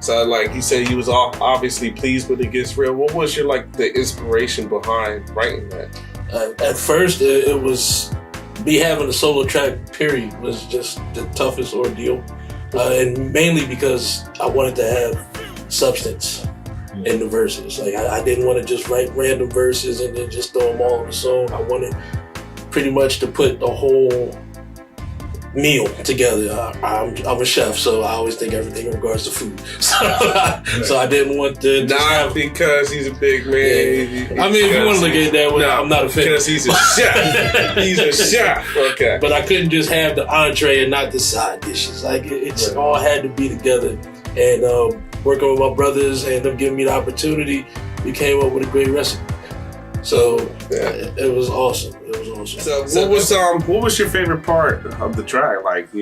So, like you said, you was obviously pleased with It Gets Real. What was your the inspiration behind writing that? At first, it was me having a solo track. Period was just the toughest ordeal, and mainly because I wanted to have substance in the verses. Like I didn't want to just write random verses and then just throw them all in the song. I wanted pretty much to put the whole meal together. I'm a chef, so I always think everything in regards to food. So I didn't want to not because he's a big man. Yeah. I mean, if you want to look at it that way, I'm not offended. Because he's a chef. He's a chef. Okay. But I couldn't just have the entree and not the side dishes. Like it's all had to be together. And working with my brothers and them giving me the opportunity, we came up with a great recipe. So it was awesome. It was awesome. So what was your favorite part of the track? Like,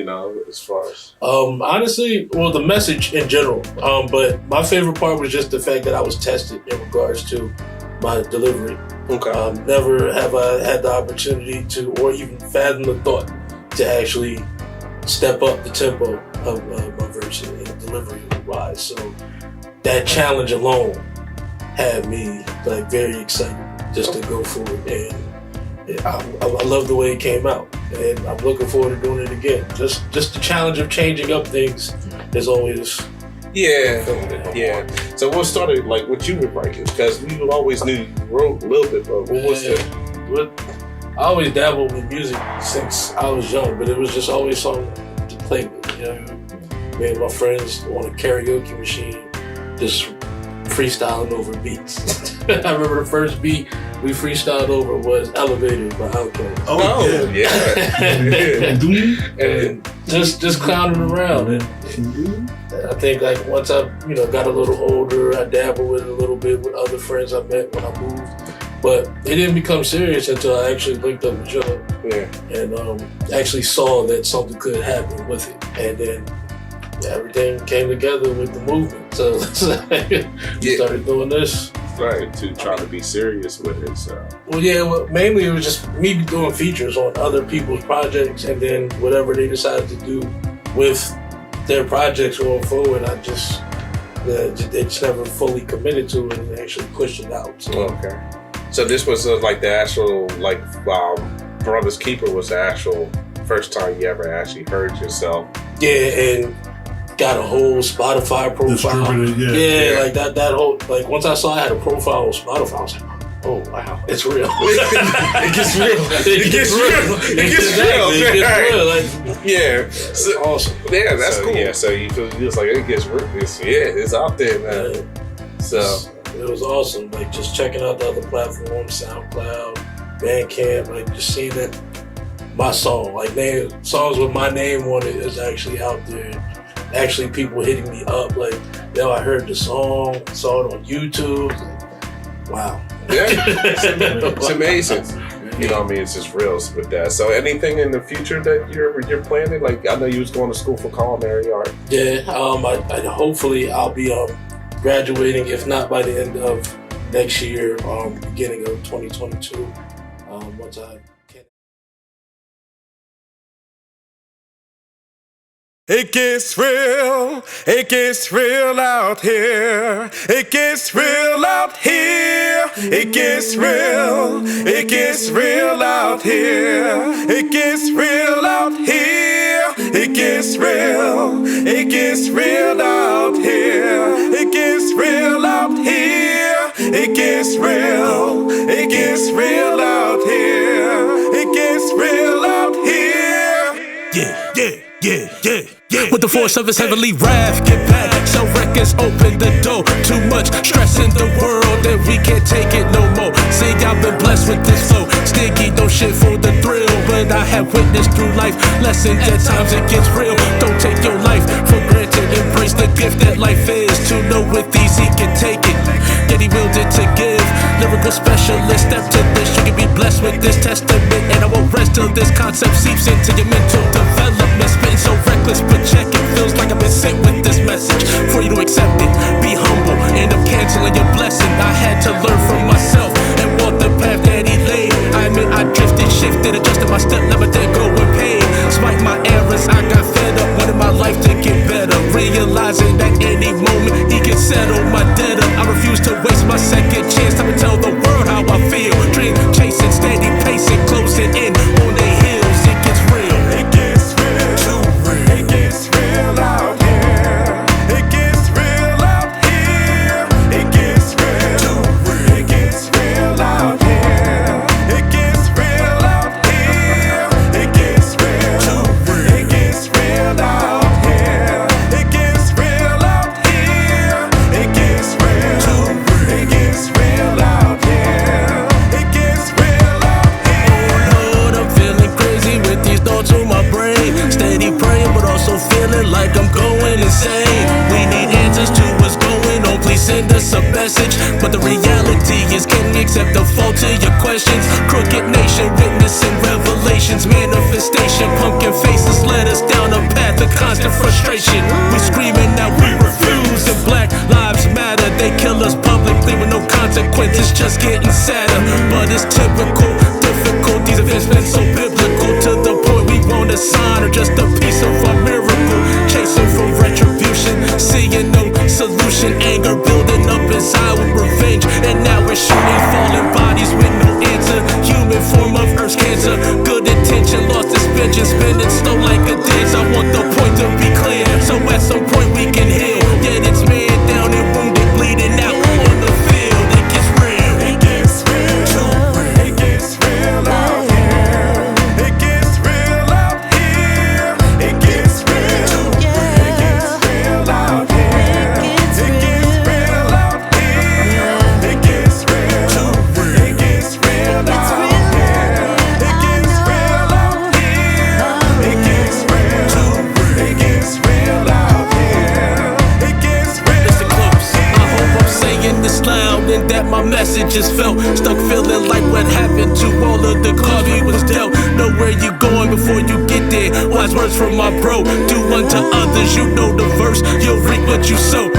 as far as honestly, well, the message in general. But my favorite part was just the fact that I was tested in regards to my delivery. Okay. Never have I had the opportunity to, or even fathom the thought to actually step up the tempo of my verse and delivery wise. So that challenge alone had me very excited just to go for it, and I love the way it came out, and I'm looking forward to doing it again. Just the challenge of changing up things is always yeah. So what started what you were writing? Because we always knew you wrote a little bit, but what was I always dabbled with music since I was young, but it was just always something to play with. Me and my friends on a karaoke machine, just freestyling over beats. I remember the first beat we freestyled over was Elevated by Outkast. Oh yeah. And just clowning around. And I think once I got a little older, I dabbled with it a little bit with other friends I met when I moved. But it didn't become serious until I actually linked up with Joe. Yeah. And actually saw that something could happen with it. And then everything came together with the movement. So we started doing this. Right, to try to be serious with it. So. Well, mainly it was just me doing features on other people's projects, and then whatever they decided to do with their projects going forward, I just they just never fully committed to it and actually pushed it out. So. Okay. So this was the actual Brother's Keeper was the actual first time you ever actually heard yourself. Yeah, and got a whole Spotify profile. That whole once I saw I had a profile on Spotify, I was like, oh wow, it's real. It gets real. It gets real. It gets real. Yeah. So, awesome. Yeah, that's cool. Yeah, so you feel it gets real. It's out there, man. Yeah. So it was awesome. Just checking out the other platforms, SoundCloud, Bandcamp, just seeing that my song, songs with my name on it is actually out there. Actually, people hitting me up I heard the song, saw it on YouTube. Wow. Yeah, it's amazing. It's just real with that. So anything in the future that you're planning? I know you was going to school for culinary art. Yeah, hopefully I'll be graduating, if not by the end of next year, beginning of 2022. Once I can. It gets real out here. It gets real out here. It gets real out here. It gets real out here. It gets real out here. It gets real out here. It gets real out here. It gets real out here. Yeah. With the force of his heavenly wrath, get back. Sell records, open the door. Too much stress in the world that we can't take it no more. See, I've been blessed with this flow. Stiggy, no shit for the thrill, but I have witnessed through life lessons. At times it gets real. Don't take your life for granted. Embrace the gift that life is. To know with ease he can take it. Yet he willed it to give. Lyrical specialist, step to this. You can be blessed with this testament, and I won't rest till this concept seeps into your mental development. Spitting so reckless, but check it. Feels like I've been sent with this message for you to accept it. Be humble, end up canceling your blessing. I had to learn from myself and walk the path that he laid. I admit I drifted, shifted, adjusted my step, never did go with pain. Despite my errors, I got fed up, wanted my life to get better. Realizing that any moment settle my debt up. I refuse to waste my second chance. Time to tell the world how I feel. Dream chasing, steady pacing, closing in on their heels. It gets real. It gets real. Too real. It gets real out here. It gets real out here. It gets real. Too real. It gets real out here. It gets real out here. It gets real. Too real. It gets real out here. It gets real out here. It gets real. Too real. It gets real out here. It gets real out here. Lord, I'm feeling crazy with these thoughts on my brain. Steady praying, but also feeling like I'm going insane. We need answers to what's going on. Please send us a message. But the reality is, can we accept the fault to your questions? Crooked nation, witnessing revelations, manifestation. Pumpkin faces led us down a path of constant frustration. We screaming that we refuse, and Black Lives Matter. They kill us publicly with no consequences, just getting sadder. But it's typical, difficult. These events been so biblical, to the point we want a sign or just a piece of a miracle. Chasing for retribution, seeing no solution. Anger building up inside with revenge, and now we're shooting fallen bodies with no answer. Human form of Earth's cancer. Good intention, lost its vengeance, spinning slow like a dance. I want the point to be clear, so at some point we can heal. Yet it's man down and wounded, bleeding out on the field. It gets real. It gets real. Too real. It gets real out here. It gets real out here. It gets real. Too real. It gets real out here. It gets real out here. It gets real. Too real. It gets real out here. It gets real out here. It gets real. Too real. It gets real out here. It gets real. Listen close. I hope I'm saying this loud and that my message is felt. Stuck feeling like what happened to all of the cards we was dealt. Know where you going before you get there. Wise words from my bro. Do unto others, you know the verse. You'll reap what you sow.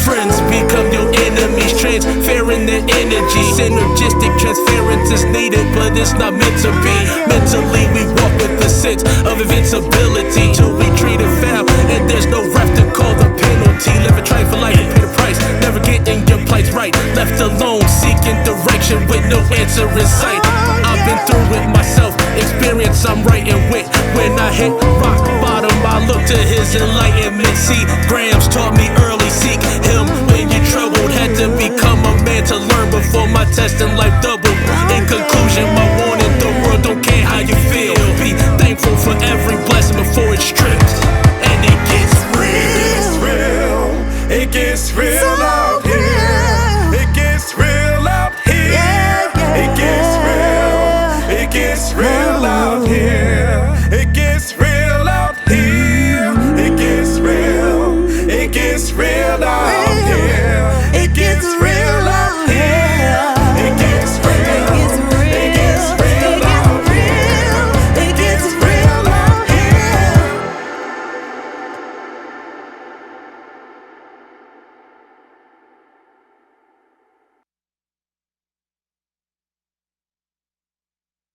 Friends become your enemies, transferring their energy. Synergistic transference is needed, but it's not meant to be. Mentally, we walk with the sense of invincibility till we treat it foul, and there's no ref to call the penalty. Live a try for life and pay the price. Never getting your plights right. Left alone, seeking direction with no answer in sight. I've been through it myself. Experience I'm writing with. When I hit rock bottom, I look to his enlightenment. See, Grams taught me early, seek him when you're troubled. Had to become a man to learn before my test in life doubled. In conclusion, my warning, the world don't care how you feel. Be